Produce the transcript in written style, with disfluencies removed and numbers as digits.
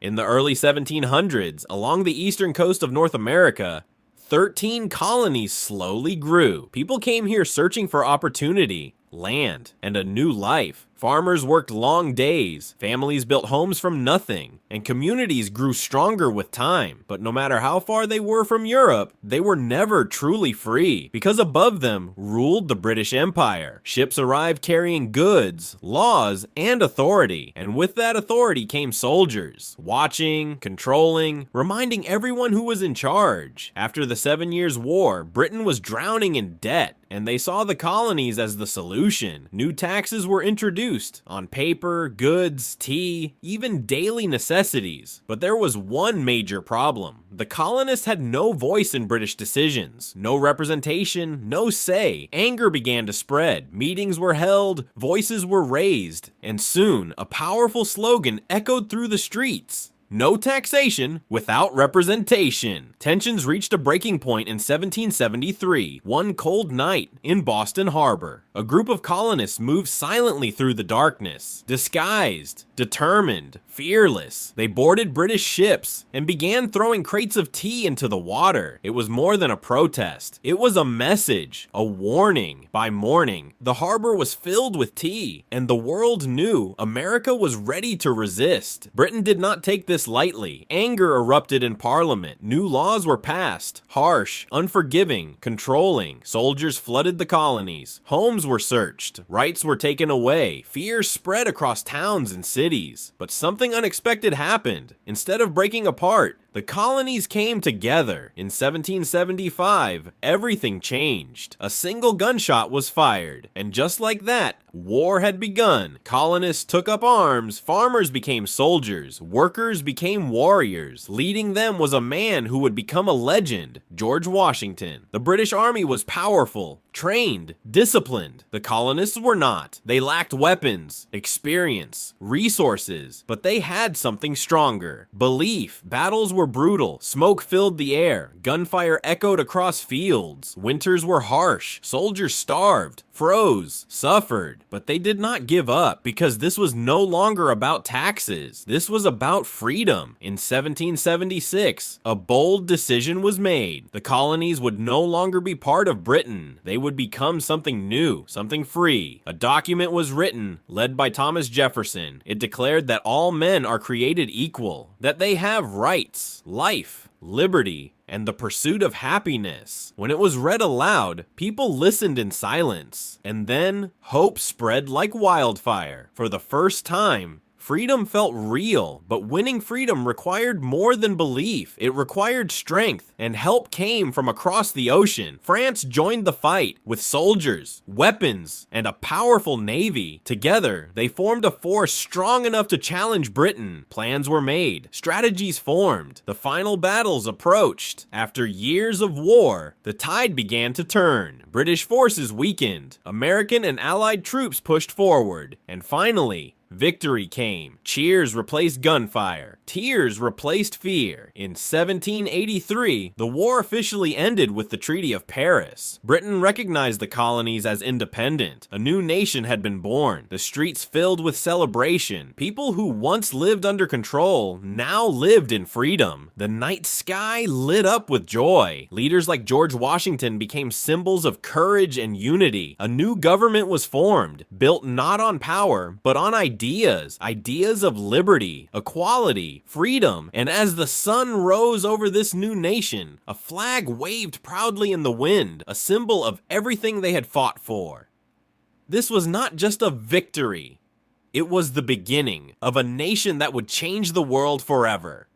In the early 1700s, along the eastern coast of North America, 13 colonies slowly grew. People came here searching for opportunity, land, and a new life. Farmers worked long days, families built homes from nothing, and communities grew stronger with time. But no matter how far they were from Europe, they were never truly free, because above them ruled the British Empire. Ships arrived carrying goods, laws, and authority, and with that authority came soldiers, watching, controlling, reminding everyone who was in charge. After the 7 Years' War, Britain was drowning in debt, and they saw the colonies as the solution. New taxes were introduced on paper, goods, tea, even daily necessities. But there was one major problem. The colonists had no voice in British decisions, no representation, no say. Anger began to spread. Meetings were held, voices were raised, and soon a powerful slogan echoed through the streets: "No taxation without representation." Tensions reached a breaking point in 1773, one cold night in Boston Harbor. A group of colonists moved silently through the darkness, disguised, determined, fearless. They boarded British ships and began throwing crates of tea into the water. It was more than a protest. It was a message, a warning. By morning, the harbor was filled with tea, and the world knew America was ready to resist. Britain did not take this lightly. Anger erupted in Parliament. New laws were passed, harsh, unforgiving, controlling. Soldiers flooded the colonies. Homes were searched. Rights were taken away. Fear spread across towns and cities. But something unexpected happened. Instead of breaking apart, the colonies came together. In 1775, everything changed. A single gunshot was fired, and just like that, war had begun. Colonists took up arms, farmers became soldiers, workers became warriors. Leading them was a man who would become a legend, George Washington. The British Army was powerful, trained, disciplined. The colonists were not. They lacked weapons, experience, resources, but they had something stronger: belief. Battles were brutal. Smoke filled the air. Gunfire echoed across fields. Winters were harsh. Soldiers starved, froze, suffered. But they did not give up, because this was no longer about taxes. This was about freedom. In 1776, a bold decision was made. The colonies would no longer be part of Britain. They would become something new, something free. A document was written, led by Thomas Jefferson. It declared that all men are created equal, that they have rights, life, liberty, and the pursuit of happiness. When it was read aloud, people listened in silence, and then hope spread like wildfire. For the first time, freedom felt real, but winning freedom required more than belief. It required strength, and help came from across the ocean. France joined the fight with soldiers, weapons, and a powerful navy. Together, they formed a force strong enough to challenge Britain. Plans were made, strategies formed. The final battles approached. After years of war, the tide began to turn. British forces weakened. American and Allied troops pushed forward. And finally, victory came. Cheers replaced gunfire. Tears replaced fear. In 1783, the war officially ended with the Treaty of Paris. Britain recognized the colonies as independent. A new nation had been born. The streets filled with celebration. People who once lived under control now lived in freedom. The night sky lit up with joy. Leaders like George Washington became symbols of courage and unity. A new government was formed, built not on power, but on ideas of liberty, equality, freedom. And as the sun rose over this new nation, a flag waved proudly in the wind, a symbol of everything they had fought for. This was not just a victory. It was the beginning of a nation that would change the world forever.